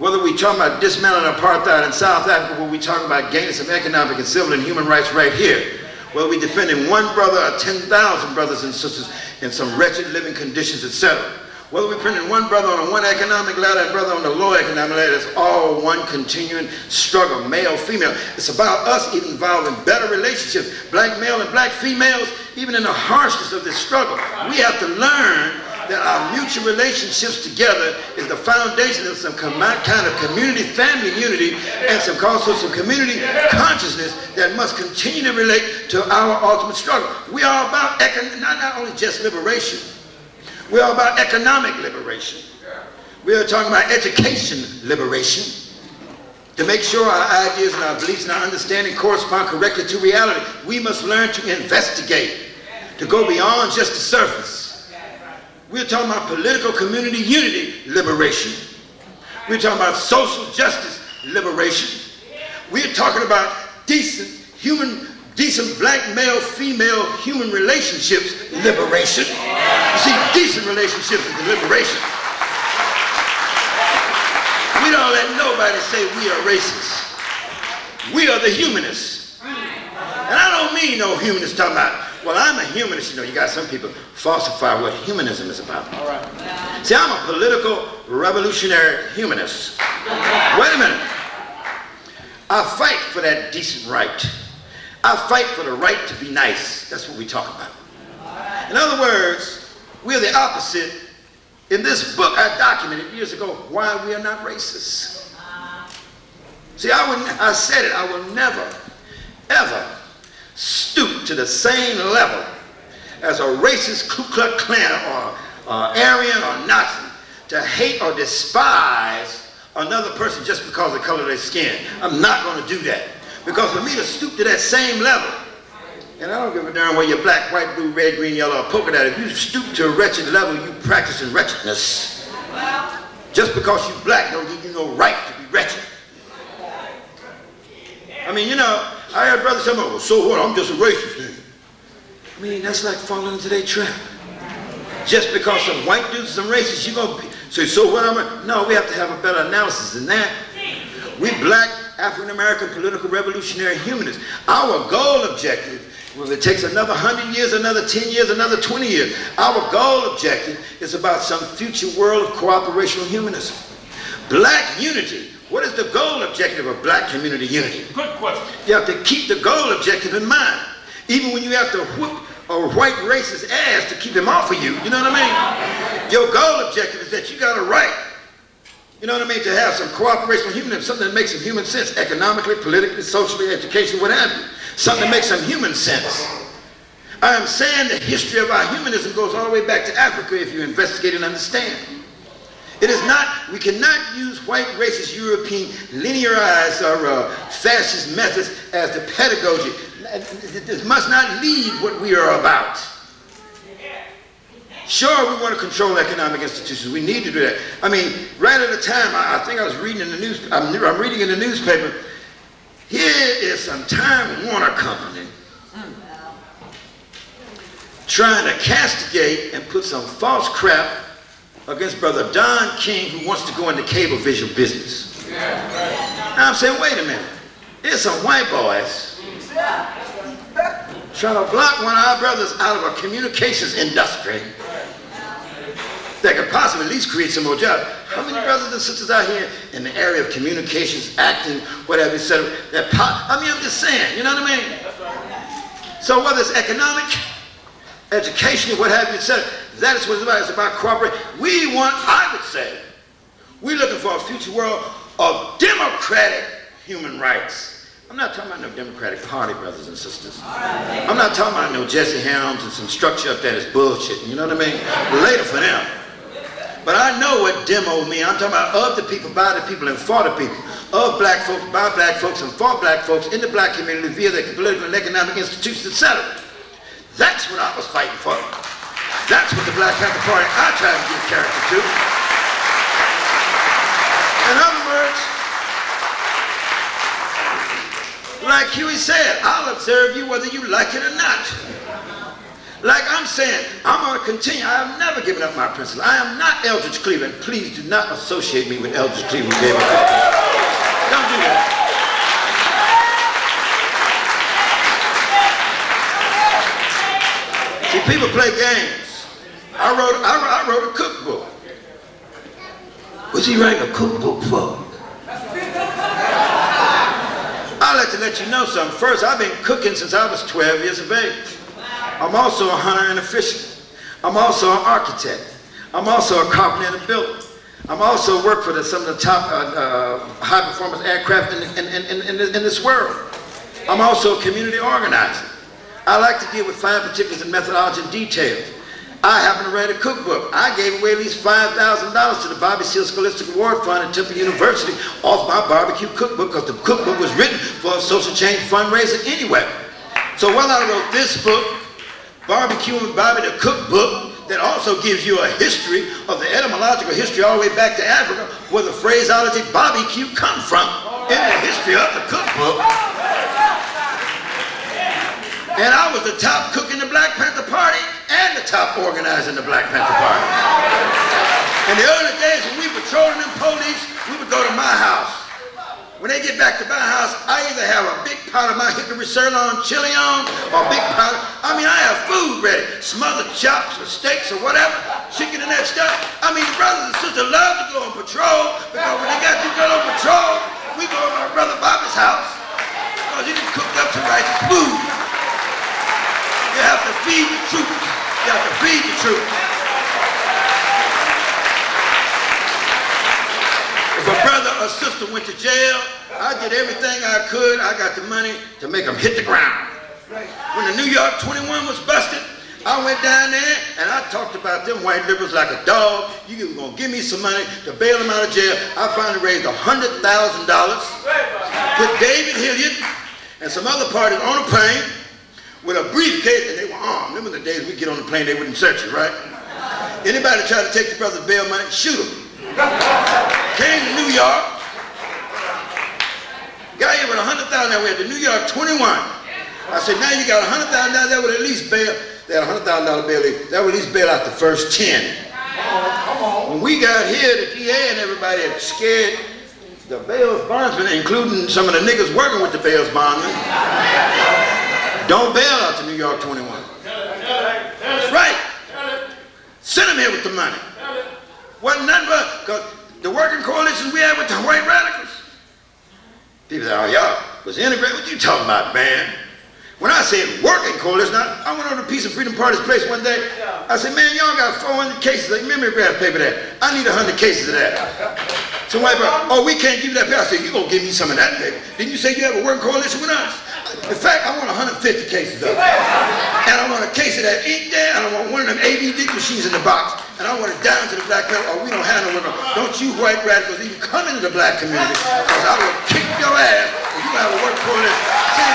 Whether we talk about dismantling apartheid in South Africa, whether we talk about gaining some economic and civil and human rights right here, whether we defending one brother or 10,000 brothers and sisters in some wretched living conditions, etc. Whether we're putting one brother on one economic ladder and brother on the lower economic ladder, it's all one continuing struggle, male, female. It's about us even involving better relationships, black male and black females, even in the harshness of this struggle. We have to learn that our mutual relationships together is the foundation of some kind of community, family unity, and also some community consciousness that must continue to relate to our ultimate struggle. We are about not only just liberation, we are about economic liberation. We are talking about education liberation, to make sure our ideas and our beliefs and our understanding correspond correctly to reality. We must learn to investigate, to go beyond just the surface. We're talking about political community unity liberation. We're talking about social justice liberation. We're talking about decent black male female human relationships liberation. You see, decent relationships is the liberation. We don't let nobody say we are racist. We are the humanists. And I don't mean no humanists talking about, well, I'm a humanist. You know, you got some people falsify what humanism is about. All right. See, I'm a political revolutionary humanist. Wait a minute. I fight for that decent right. I fight for the right to be nice. That's what we talk about. In other words, we're the opposite. In this book, I documented years ago why we are not racist. See, I said it, I will never, ever stoop to the same level as a racist Ku Klux Klan or Aryan or Nazi to hate or despise another person just because of the color of their skin. I'm not going to do that. Because for me to stoop to that same level, and I don't give a darn whether you're black, white, blue, red, green, yellow, or polka dot, if you stoop to a wretched level, you practicing wretchedness. Just because you're black don't give you no right to be wretched. I mean, you know, I heard brothers say, well, so what, I'm just a racist then. I mean, that's like falling into their trap. Just because some white dudes are some racist, you're going to say, so what am I? No, we have to have a better analysis than that. We black, African-American, political revolutionary humanists. Our goal objective, well, it takes another 100 years, another 10 years, another 20 years. Our goal objective is about some future world of cooperational humanism. Black unity. What is the goal objective of black community unity? Good question. You have to keep the goal objective in mind. Even when you have to whoop a white racist ass to keep him off of you. You know what I mean? Your goal objective is that you got a right, you know what I mean, to have some cooperational humanism, something that makes some human sense, economically, politically, socially, educationally, what have you. Something that makes some human sense. I am saying the history of our humanism goes all the way back to Africa if you investigate and understand. It is not, we cannot use white racist European linearized or fascist methods as the pedagogy. This must not lead what we are about. Sure, we want to control economic institutions. We need to do that. I mean, right at the time, I think I was reading in the news, I'm reading in the newspaper, here is some Time Warner Company trying to castigate and put some false crap against Brother King, who wants to go into cable visual business. Now I'm saying, wait a minute. There's some white boys trying to block one of our brothers out of a communications industry that could possibly at least create some more jobs. How many brothers and sisters out here in the area of communications, acting, whatever, etc. I mean, I'm just saying, you know what I mean? So whether it's economic, education, what have you, etc., that is what it's about. It's about cooperation. We want, I would say, we're looking for a future world of democratic human rights. I'm not talking about no Democratic Party, brothers and sisters. I'm not talking about no Jesse Helms and some structure up there that's bullshit. You know what I mean? Later for them. But I know what demo means. I'm talking about of the people, by the people, and for the people. Of black folks, by black folks, and for black folks in the black community via their political and economic institutions, etc. That's what I was fighting for. That's what the Black Panther Party I tried to give character to. In other words, like Huey said, I'll observe you whether you like it or not. Like I'm saying, I'm going to continue. I have never given up my principles. I am not Eldridge Cleveland. Please do not associate me with Eldridge Cleveland. Don't do that. See, people play games. I wrote a cookbook. What's he writing a cookbook for? I'd like to let you know something. First, I've been cooking since I was 12 years of age. I'm also a hunter and a fisherman. I'm also an architect. I'm also a carpenter and a builder. I'm also work for some of the top high-performance aircraft in this world. I'm also a community organizer. I like to deal with fine particulars and methodology and details. I happen to write a cookbook. I gave away at least $5,000 to the Bobby Seale Scholastic Award Fund at Temple University off my barbecue cookbook, because the cookbook was written for a social change fundraiser anyway. So while I wrote this book, Barbecue and Bobby the Cookbook, that also gives you a history of the etymological history all the way back to Africa, where the phraseology barbecue comes from in the history of the cookbook. And I was the top cook in the Black Panther Party and the top organizer in the Black Panther Party. In the early days when we patrolling them police, we would go to my house. When they get back to my house, I either have a big pot of my hickory sirloin chili on, or a big pot of, I have food ready. Smothered chops or steaks or whatever, chicken and that stuff. The brothers and sisters love to go on patrol, because when they got to go on patrol, we go to my brother Bobby's house, because he done cooked up some righteous food. You have to feed the troops. You have to feed the troops. If a brother or sister went to jail, I did everything I could. I got the money to make them hit the ground. When the New York 21 was busted, I went down there and I talked about them white liberals like a dog. You gonna give me some money to bail them out of jail. I finally raised $100,000, put David Hilliard and some other parties on a plane with a briefcase, and they were armed. Remember the days we get on the plane, they wouldn't search you, right? Anybody try to take the brother's bail money, shoot him. Came to New York, got here with $100,000. We had the New York 21. I said, now you got $100,000, that would at least bail. They had $100,000 bail. That would at least bail out the first 10. When we got here, the DA and everybody had scared the bail bondsmen, including some of the niggas working with the bail bondsmen. Don't bail out to New York 21. That's right. Send them here with the money. Wasn't nothing but, because the working coalitions we had with the white radicals. People say, oh, y'all was integrated. What you talking about, man? When I said working coalition, I went over to Peace and Freedom Party's place one day. I said, man, y'all got 400 cases of mimeograph paper there. I need 100 cases of that. So white brother, oh, we can't give you that paper. I said, you gonna give me some of that paper. Didn't you say you have a working coalition with us? In fact, I want 150 cases of it. And I want a case of that ink there, and I want one of them ABD machines in the box. And I want it down to the black man, or we don't have no worker. Don't you white radicals even come into the black community, because I will kick your ass if you have a work coalition. See,